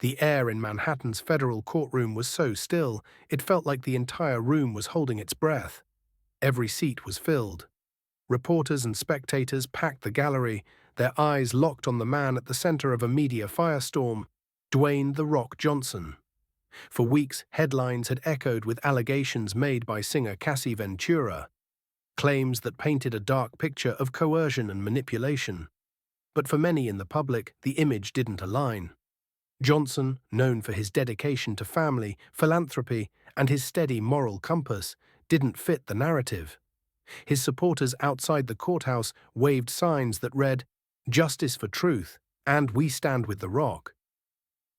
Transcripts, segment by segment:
The air in Manhattan's federal courtroom was so still, it felt like the entire room was holding its breath. Every seat was filled. Reporters and spectators packed the gallery, their eyes locked on the man at the center of a media firestorm, Dwayne "The Rock" Johnson. For weeks, headlines had echoed with allegations made by singer Cassie Ventura, claims that painted a dark picture of coercion and manipulation. But for many in the public, the image didn't align. Johnson, known for his dedication to family, philanthropy, and his steady moral compass, didn't fit the narrative. His supporters outside the courthouse waved signs that read, "Justice for Truth," and "We stand with The Rock."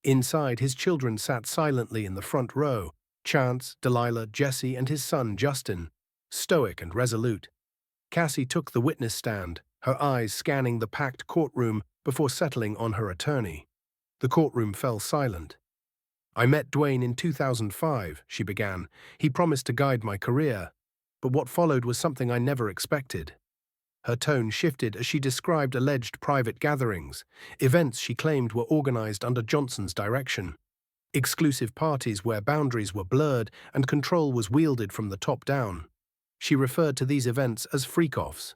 Inside, his children sat silently in the front row, Chance, Delilah, Jesse, and his son Justin, stoic and resolute. Cassie took the witness stand, her eyes scanning the packed courtroom before settling on her attorney. The courtroom fell silent. "I met Dwayne in 2005, she began. "He promised to guide my career. But what followed was something I never expected." Her tone shifted as she described alleged private gatherings, events she claimed were organized under Johnson's direction, exclusive parties where boundaries were blurred and control was wielded from the top down. She referred to these events as freak-offs.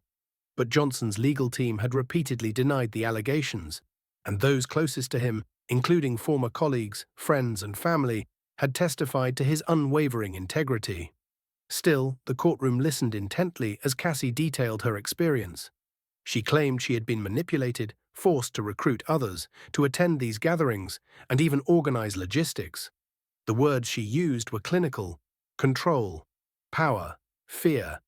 But Johnson's legal team had repeatedly denied the allegations, and those closest to him, including former colleagues, friends, and family, had testified to his unwavering integrity. Still, the courtroom listened intently as Cassie detailed her experience. She claimed she had been manipulated, forced to recruit others, to attend these gatherings, and even organize logistics. The words she used were clinical: control, power, fear.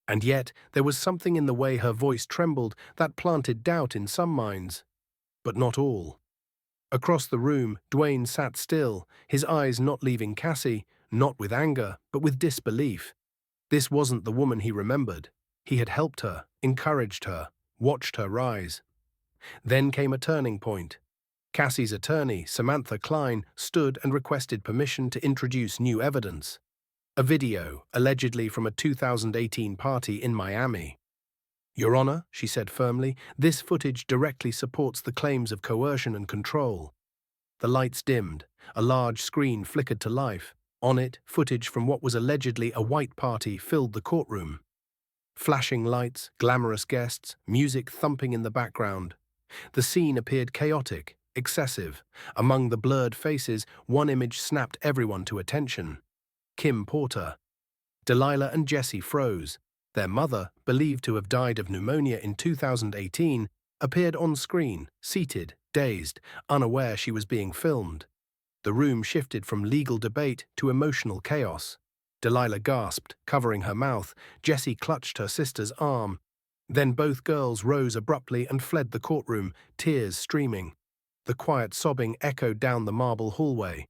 And yet, there was something in the way her voice trembled that planted doubt in some minds. But not all. Across the room, Dwayne sat still, his eyes not leaving Cassie, not with anger, but with disbelief. This wasn't the woman he remembered. He had helped her, encouraged her, watched her rise. Then came a turning point. Cassie's attorney, Samantha Klein, stood and requested permission to introduce new evidence. A video, allegedly from a 2018 party in Miami. "Your Honor," she said firmly, "this footage directly supports the claims of coercion and control." The lights dimmed, a large screen flickered to life. On it, footage from what was allegedly a white party filled the courtroom. Flashing lights, glamorous guests, music thumping in the background. The scene appeared chaotic, excessive. Among the blurred faces, one image snapped everyone to attention. Kim Porter. Delilah and Jesse froze. Their mother, believed to have died of pneumonia in 2018, appeared on screen, seated, dazed, unaware she was being filmed. The room shifted from legal debate to emotional chaos. Delilah gasped, covering her mouth. Jessie clutched her sister's arm. Then both girls rose abruptly and fled the courtroom, tears streaming. The quiet sobbing echoed down the marble hallway.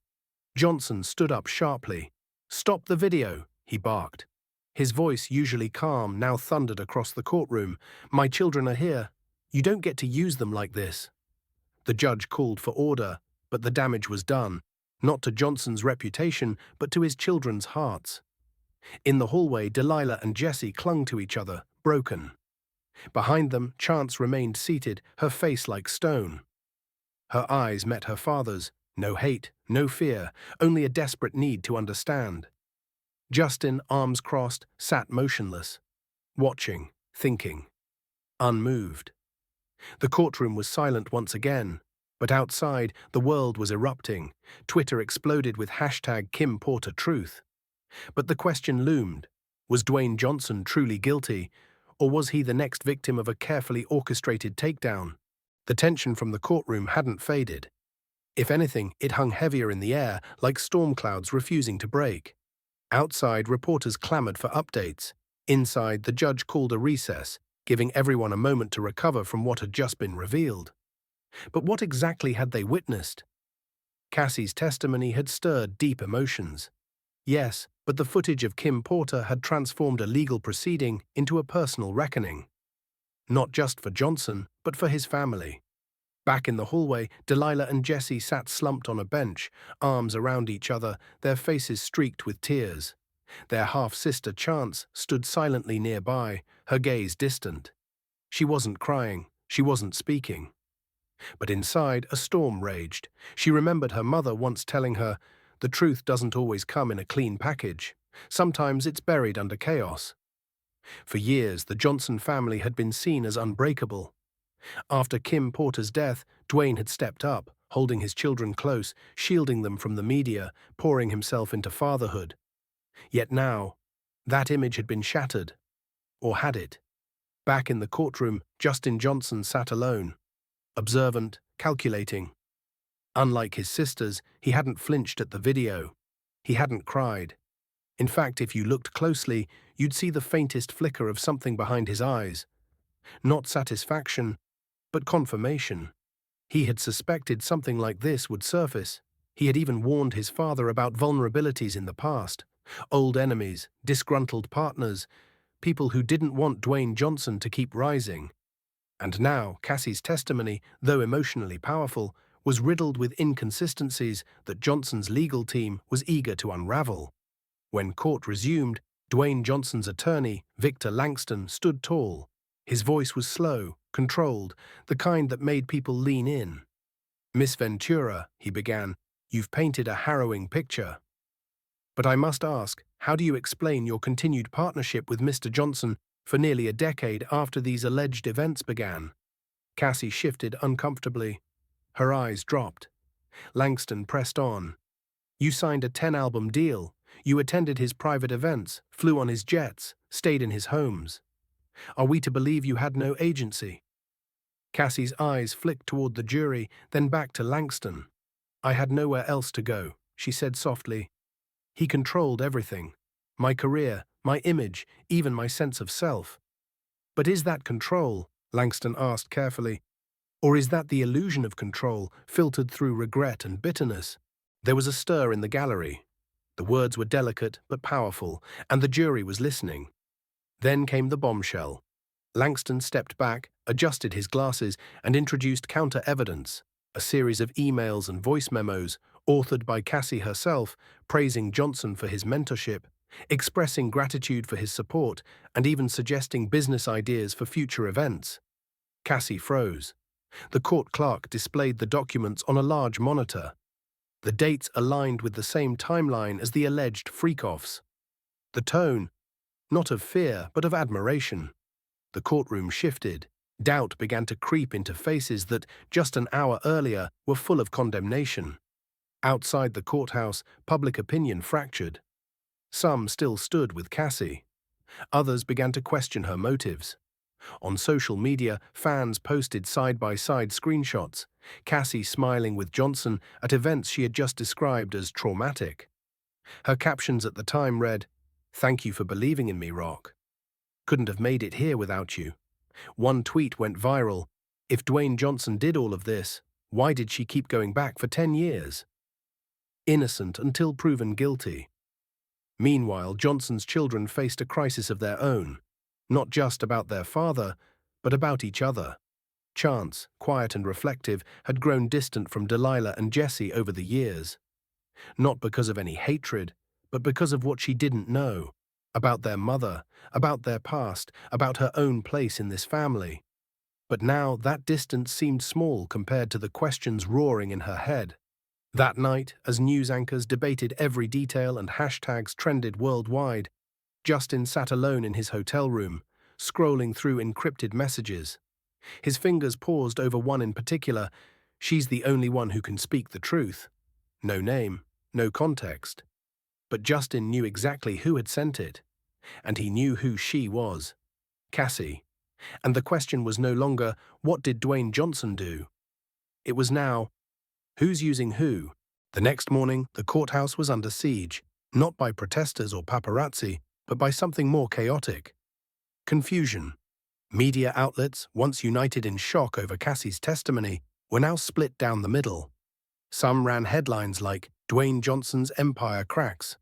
Johnson stood up sharply. "Stop the video," he barked. His voice, usually calm, now thundered across the courtroom. "My children are here. You don't get to use them like this." The judge called for order, but the damage was done, not to Johnson's reputation, but to his children's hearts. In the hallway, Delilah and Jesse clung to each other, broken. Behind them, Chance remained seated, her face like stone. Her eyes met her father's, no hate, no fear, only a desperate need to understand. Justin, arms crossed, sat motionless, watching, thinking, unmoved. The courtroom was silent once again, but outside, the world was erupting. Twitter exploded with #KimPorterTruth. But the question loomed: was Dwayne Johnson truly guilty, or was he the next victim of a carefully orchestrated takedown? The tension from the courtroom hadn't faded. If anything, it hung heavier in the air, like storm clouds refusing to break. Outside, reporters clamored for updates. Inside, the judge called a recess, giving everyone a moment to recover from what had just been revealed. But what exactly had they witnessed? Cassie's testimony had stirred deep emotions. Yes, but the footage of Kim Porter had transformed a legal proceeding into a personal reckoning. Not just for Johnson, but for his family. Back in the hallway, Delilah and Jesse sat slumped on a bench, arms around each other, their faces streaked with tears. Their half-sister Chance stood silently nearby, her gaze distant. She wasn't crying, she wasn't speaking. But inside, a storm raged. She remembered her mother once telling her, "The truth doesn't always come in a clean package. Sometimes it's buried under chaos." For years, the Johnson family had been seen as unbreakable. After Kim Porter's death, Dwayne had stepped up, holding his children close, shielding them from the media, pouring himself into fatherhood. Yet now, that image had been shattered. Or had it? Back in the courtroom, Justin Johnson sat alone, observant, calculating. Unlike his sisters, he hadn't flinched at the video. He hadn't cried. In fact, if you looked closely, you'd see the faintest flicker of something behind his eyes. Not satisfaction, but confirmation. He had suspected something like this would surface. He had even warned his father about vulnerabilities in the past. Old enemies, disgruntled partners, people who didn't want Dwayne Johnson to keep rising. And now, Cassie's testimony, though emotionally powerful, was riddled with inconsistencies that Johnson's legal team was eager to unravel. When court resumed, Dwayne Johnson's attorney, Victor Langston, stood tall. His voice was slow, controlled, the kind that made people lean in. "Miss Ventura," he began, "you've painted a harrowing picture. But I must ask, how do you explain your continued partnership with Mr. Johnson for nearly a decade after these alleged events began?" Cassie shifted uncomfortably. Her eyes dropped. Langston pressed on. "You signed a 10-album deal. You attended his private events, flew on his jets, stayed in his homes. Are we to believe you had no agency?" Cassie's eyes flicked toward the jury, then back to Langston. "I had nowhere else to go," she said softly. "He controlled everything. My career, my image, even my sense of self." "But is that control?" Langston asked carefully. "Or is that the illusion of control, filtered through regret and bitterness?" There was a stir in the gallery. The words were delicate but powerful, and the jury was listening. Then came the bombshell. Langston stepped back, adjusted his glasses, and introduced counter-evidence, a series of emails and voice memos, authored by Cassie herself, praising Johnson for his mentorship, expressing gratitude for his support, and even suggesting business ideas for future events. Cassie froze. The court clerk displayed the documents on a large monitor. The dates aligned with the same timeline as the alleged freak-offs. The tone, not of fear, but of admiration. The courtroom shifted. Doubt began to creep into faces that, just an hour earlier, were full of condemnation. Outside the courthouse, public opinion fractured. Some still stood with Cassie. Others began to question her motives. On social media, fans posted side-by-side screenshots, Cassie smiling with Johnson at events she had just described as traumatic. Her captions at the time read, "Thank you for believing in me, Rock. Couldn't have made it here without you." One tweet went viral. If Dwayne Johnson did all of this, why did she keep going back for 10 years? Innocent until proven guilty. Meanwhile, Johnson's children faced a crisis of their own, not just about their father, but about each other. Chance, quiet and reflective, had grown distant from Delilah and Jesse over the years. Not because of any hatred, but because of what she didn't know. About their mother, about their past, about her own place in this family. But now that distance seemed small compared to the questions roaring in her head. That night, as news anchors debated every detail and hashtags trended worldwide, Justin sat alone in his hotel room, scrolling through encrypted messages. His fingers paused over one in particular. "She's the only one who can speak the truth." No name, no context. But Justin knew exactly who had sent it, and he knew who she was. Cassie. And the question was no longer, what did Dwayne Johnson do? It was now, who's using who? The next morning, the courthouse was under siege, not by protesters or paparazzi, but by something more chaotic. Confusion. Media outlets, once united in shock over Cassie's testimony, were now split down the middle. Some ran headlines like, "Dwayne Johnson's empire cracks,"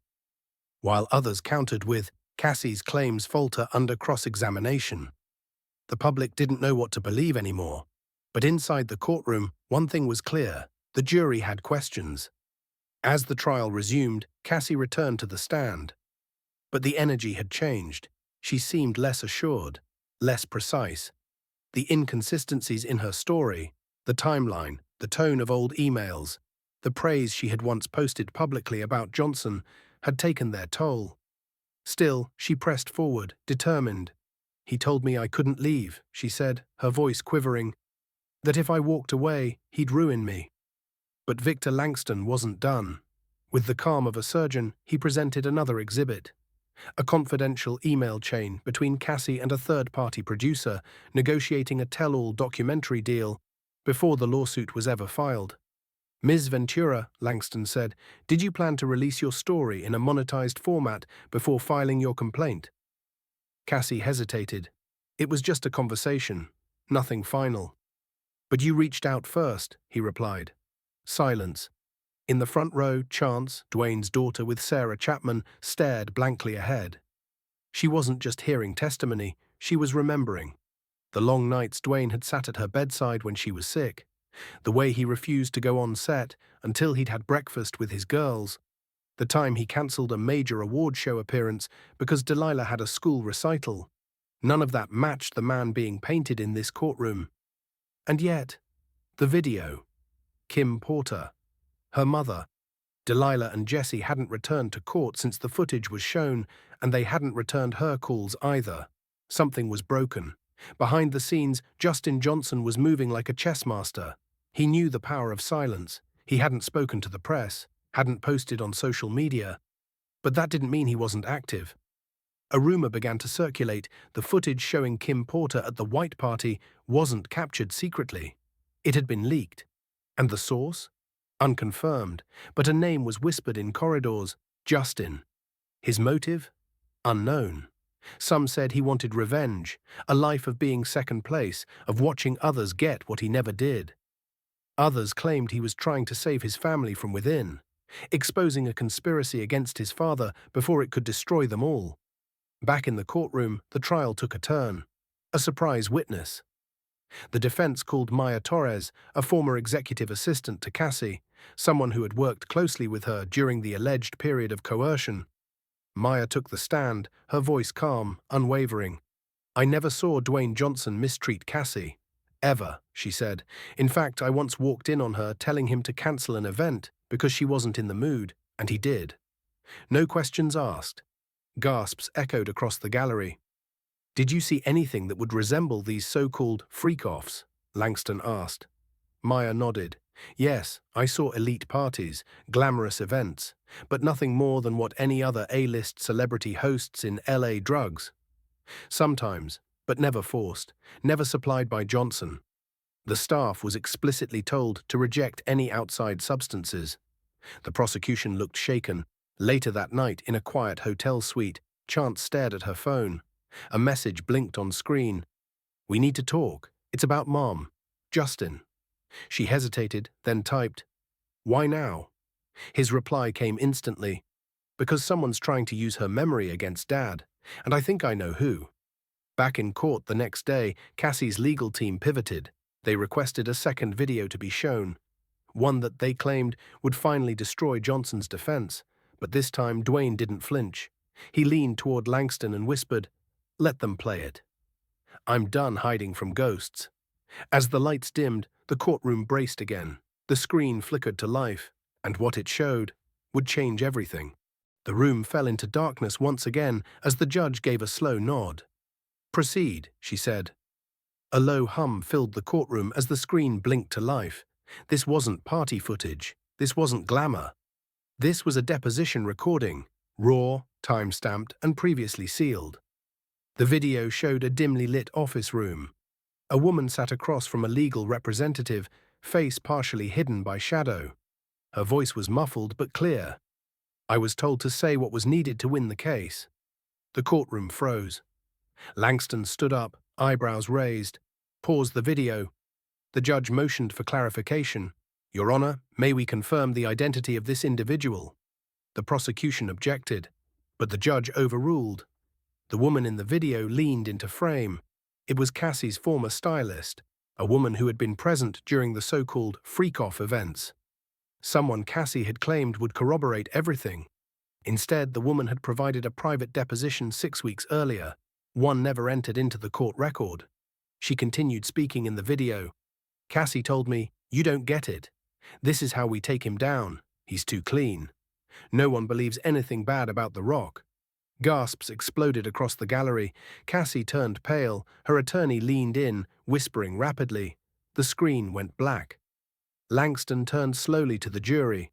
while others countered with, "Cassie's claims falter under cross-examination." The public didn't know what to believe anymore. But inside the courtroom, one thing was clear. The jury had questions. As the trial resumed, Cassie returned to the stand. But the energy had changed. She seemed less assured, less precise. The inconsistencies in her story, The timeline, the tone of old emails, the praise she had once posted publicly about Johnson had taken their toll. Still, she pressed forward, determined. "He told me I couldn't leave," she said, her voice quivering, "that if I walked away, he'd ruin me." But Victor Langston wasn't done. With the calm of a surgeon, he presented another exhibit. A confidential email chain between Cassie and a third-party producer negotiating a tell-all documentary deal before the lawsuit was ever filed. "Ms. Ventura," Langston said, "did you plan to release your story in a monetized format before filing your complaint?" Cassie hesitated. "It was just a conversation, nothing final." "But you reached out first," he replied. Silence. In the front row, Chance, Dwayne's daughter with Sarah Chapman, stared blankly ahead. She wasn't just hearing testimony, she was remembering. The long nights Dwayne had sat at her bedside when she was sick. The way he refused to go on set until he'd had breakfast with his girls. The time he cancelled a major award show appearance because Delilah had a school recital. None of that matched the man being painted in this courtroom. And yet, the video. Kim Porter. Her mother. Delilah and Jesse hadn't returned to court since the footage was shown, and they hadn't returned her calls either. Something was broken. Behind the scenes, Justin Johnson was moving like a chess master. He knew the power of silence. He hadn't spoken to the press, hadn't posted on social media. But that didn't mean he wasn't active. A rumor began to circulate. The footage showing Kim Porter at the White Party wasn't captured secretly. It had been leaked. And the source? Unconfirmed, but a name was whispered in corridors: Justin. His motive? Unknown. Some said he wanted revenge, a life of being second place, of watching others get what he never did. Others claimed he was trying to save his family from within, exposing a conspiracy against his father before it could destroy them all. Back in the courtroom, the trial took a turn. A surprise witness. The defense called Maya Torres, a former executive assistant to Cassie, someone who had worked closely with her during the alleged period of coercion. Maya took the stand, her voice calm, unwavering. "I never saw Dwayne Johnson mistreat Cassie. Ever," she said. "In fact, I once walked in on her telling him to cancel an event because she wasn't in the mood, and he did. No questions asked." Gasps echoed across the gallery. "Did you see anything that would resemble these so-called freak-offs?" Langston asked. Maya nodded. "Yes, I saw elite parties, glamorous events, but nothing more than what any other A-list celebrity hosts in LA drugs. Sometimes, but never forced, never supplied by Johnson. The staff was explicitly told to reject any outside substances." The prosecution looked shaken. Later that night, in a quiet hotel suite, Chance stared at her phone. A message blinked on screen. "We need to talk. It's about Mom. Justin." She hesitated, then typed, "Why now?" His reply came instantly. "Because someone's trying to use her memory against Dad, and I think I know who." Back in court the next day, Cassie's legal team pivoted. They requested a second video to be shown, one that they claimed would finally destroy Johnson's defense. But this time Dwayne didn't flinch. He leaned toward Langston and whispered, "Let them play it. I'm done hiding from ghosts." As the lights dimmed, the courtroom braced again. The screen flickered to life, and what it showed would change everything. The room fell into darkness once again as the judge gave a slow nod. "Proceed," she said. A low hum filled the courtroom as the screen blinked to life. This wasn't party footage. This wasn't glamour. This was a deposition recording, raw, time-stamped, and previously sealed. The video showed a dimly lit office room. A woman sat across from a legal representative, face partially hidden by shadow. Her voice was muffled but clear. "I was told to say what was needed to win the case." The courtroom froze. Langston stood up, eyebrows raised, paused the video. The judge motioned for clarification. "Your Honor, may we confirm the identity of this individual?" The prosecution objected, but the judge overruled. The woman in the video leaned into frame. It was Cassie's former stylist, a woman who had been present during the so-called freak-off events. Someone Cassie had claimed would corroborate everything. Instead, the woman had provided a private deposition 6 weeks earlier, one never entered into the court record. She continued speaking in the video. Cassie told me, "You don't get it. This is how we take him down. He's too clean. No one believes anything bad about The Rock." Gasps exploded across the gallery. Cassie turned pale. Her attorney leaned in, whispering rapidly. The screen went black. Langston turned slowly to the jury.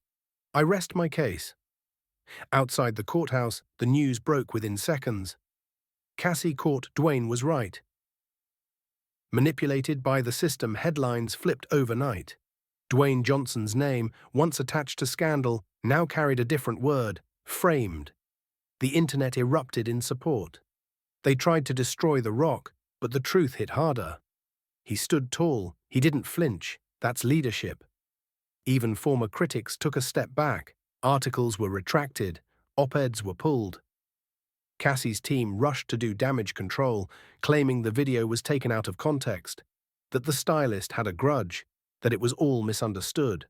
"I rest my case." Outside the courthouse, the news broke within seconds. Cassie caught Dwayne was right. Manipulated by the system, headlines flipped overnight. Dwayne Johnson's name, once attached to scandal, now carried a different word: framed. The internet erupted in support. They tried to destroy The Rock, but the truth hit harder. He stood tall. He didn't flinch. That's leadership. Even former critics took a step back. Articles were retracted. Op-eds were pulled. Cassie's team rushed to do damage control, claiming the video was taken out of context, that the stylist had a grudge, that it was all misunderstood.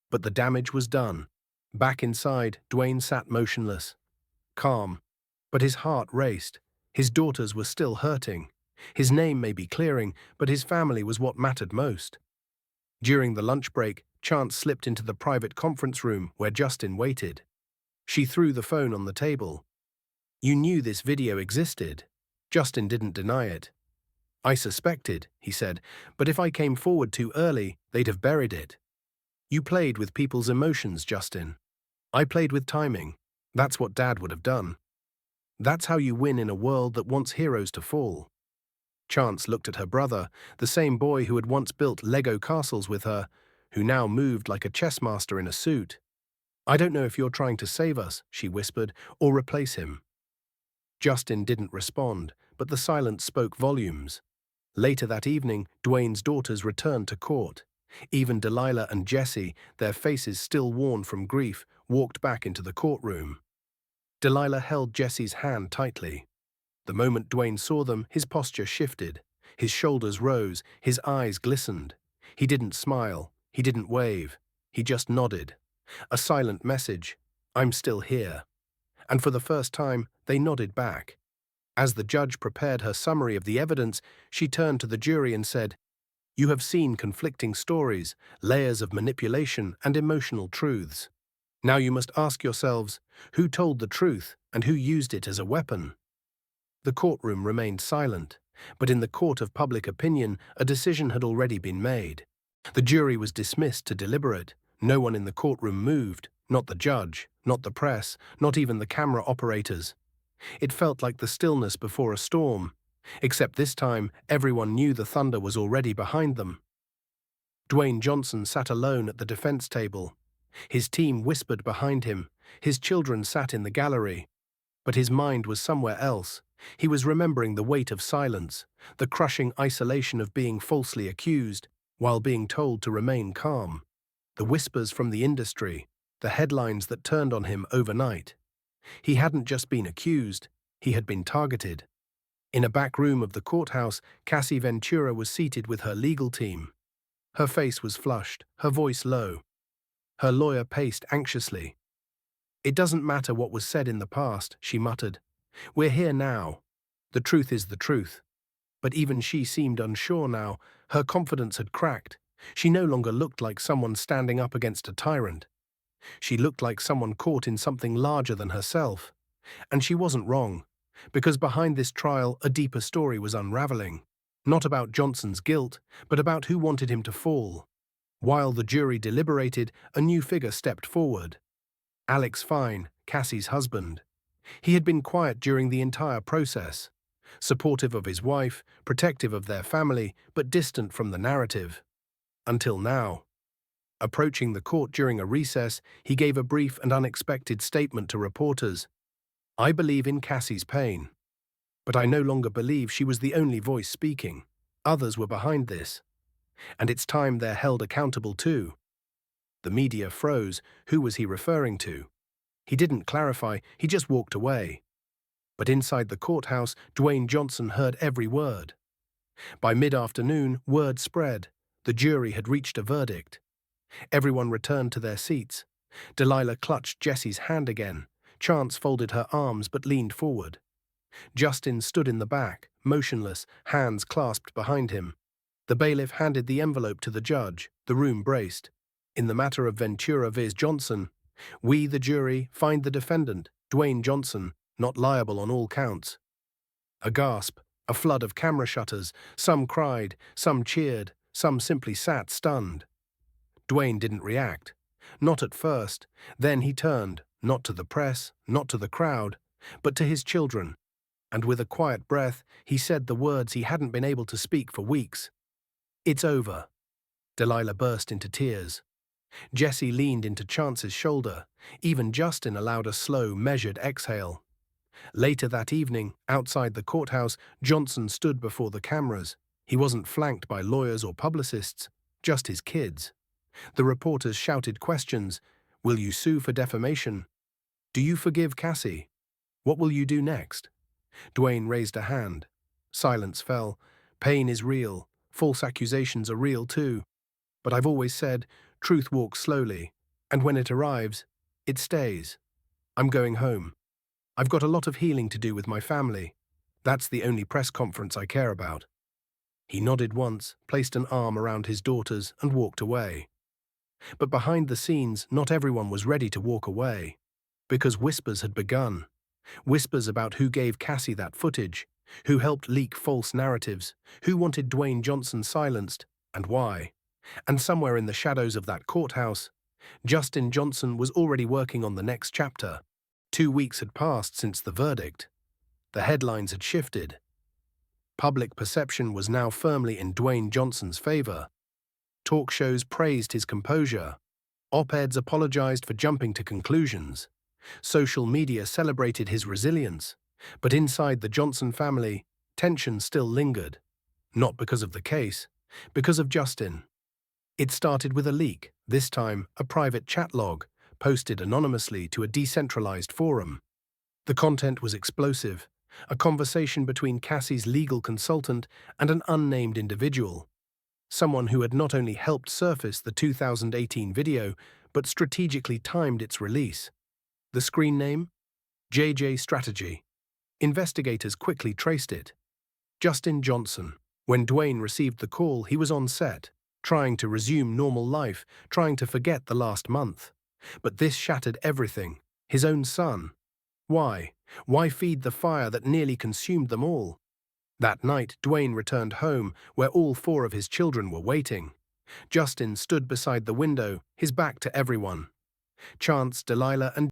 But the damage was done. Back inside, Dwayne sat motionless, calm, but his heart raced. His daughters were still hurting. His name may be clearing, but his family was what mattered most. During the lunch break, Chance slipped into the private conference room where Justin waited. She threw the phone on the table. "You knew this video existed." Justin didn't deny it. "I suspected," he said, "but if I came forward too early, they'd have buried it." "You played with people's emotions, Justin. I played with timing. That's what Dad would have done. That's how you win in a world that wants heroes to fall." Chance looked at her brother, the same boy who had once built Lego castles with her, who now moved like a chess master in a suit. "I don't know if you're trying to save us," she whispered, "or replace him." Justin didn't respond, but the silence spoke volumes. Later that evening, Dwayne's daughters returned to court. Even Delilah and Jessie, their faces still worn from grief, walked back into the courtroom. Delilah held Jessie's hand tightly. The moment Dwayne saw them, his posture shifted. His shoulders rose, his eyes glistened. He didn't smile, he didn't wave. He just nodded. A silent message: "I'm still here." And for the first time, they nodded back. As the judge prepared her summary of the evidence, she turned to the jury and said, "You have seen conflicting stories, layers of manipulation and emotional truths. Now you must ask yourselves, who told the truth and who used it as a weapon?" The courtroom remained silent, but in the court of public opinion, a decision had already been made. The jury was dismissed to deliberate. No one in the courtroom moved, not the judge, not the press, not even the camera operators. It felt like the stillness before a storm, except this time everyone knew the thunder was already behind them. Dwayne Johnson sat alone at the defense table. His team whispered behind him. His children sat in the gallery. But his mind was somewhere else. He was remembering the weight of silence, the crushing isolation of being falsely accused, while being told to remain calm. The whispers from the industry, the headlines that turned on him overnight. He hadn't just been accused, he had been targeted. In a back room of the courthouse, Cassie Ventura was seated with her legal team. Her face was flushed, her voice low. Her lawyer paced anxiously. "It doesn't matter what was said in the past," she muttered. "We're here now. The truth is the truth." But even she seemed unsure now. Her confidence had cracked. She no longer looked like someone standing up against a tyrant. She looked like someone caught in something larger than herself. And she wasn't wrong, because behind this trial a deeper story was unraveling. Not about Johnson's guilt, but about who wanted him to fall. While the jury deliberated, a new figure stepped forward. Alex Fine, Cassie's husband. He had been quiet during the entire process, supportive of his wife, protective of their family, but distant from the narrative. Until now. Approaching the court during a recess, he gave a brief and unexpected statement to reporters. "I believe in Cassie's pain. But I no longer believe she was the only voice speaking. Others were behind this. And it's time they're held accountable too." The media froze. Who was he referring to? He didn't clarify, he just walked away. But inside the courthouse, Dwayne Johnson heard every word. By mid-afternoon, word spread. The jury had reached a verdict. Everyone returned to their seats. Delilah clutched Jessie's hand again. Chance folded her arms but leaned forward. Justin stood in the back, motionless, hands clasped behind him. The bailiff handed the envelope to the judge. The room braced. In the matter of Ventura vs. Johnson, we, the jury, find the defendant, Dwayne Johnson, not liable on all counts. A gasp, a flood of camera shutters. Some cried, some cheered, some simply sat stunned. Dwayne didn't react. Not at first. Then he turned, not to the press, not to the crowd, but to his children. And with a quiet breath, he said the words he hadn't been able to speak for weeks. "It's over." Delilah burst into tears. Jesse leaned into Chance's shoulder. Even Justin allowed a slow, measured exhale. Later that evening, outside the courthouse, Johnson stood before the cameras. He wasn't flanked by lawyers or publicists, just his kids. The reporters shouted questions. Will you sue for defamation? Do you forgive Cassie? What will you do next? Dwayne raised a hand. Silence fell. Pain is real. False accusations are real too. But I've always said, truth walks slowly, and when it arrives, it stays. I'm going home. I've got a lot of healing to do with my family. That's the only press conference I care about. He nodded once, placed an arm around his daughters, and walked away. But behind the scenes, not everyone was ready to walk away. Because whispers had begun. Whispers about who gave Cassie that footage, who helped leak false narratives, who wanted Dwayne Johnson silenced, and why. And somewhere in the shadows of that courthouse, Justin Johnson was already working on the next chapter. 2 weeks had passed since the verdict. The headlines had shifted. Public perception was now firmly in Dwayne Johnson's favor. Talk shows praised his composure. Op-eds apologized for jumping to conclusions. Social media celebrated his resilience. But inside the Johnson family, tension still lingered. Not because of the case, because of Justin. It started with a leak, this time a private chat log, posted anonymously to a decentralized forum. The content was explosive, a conversation between Cassie's legal consultant and an unnamed individual. Someone who had not only helped surface the 2018 video, but strategically timed its release. The screen name? JJ Strategy. Investigators quickly traced it. Justin Johnson. When Dwayne received the call, he was on set, trying to resume normal life, trying to forget the last month. But this shattered everything. His own son. Why? Why feed the fire that nearly consumed them all? That night, Dwayne returned home, where all 4 of his children were waiting. Justin stood beside the window, his back to everyone. Chance, Delilah, and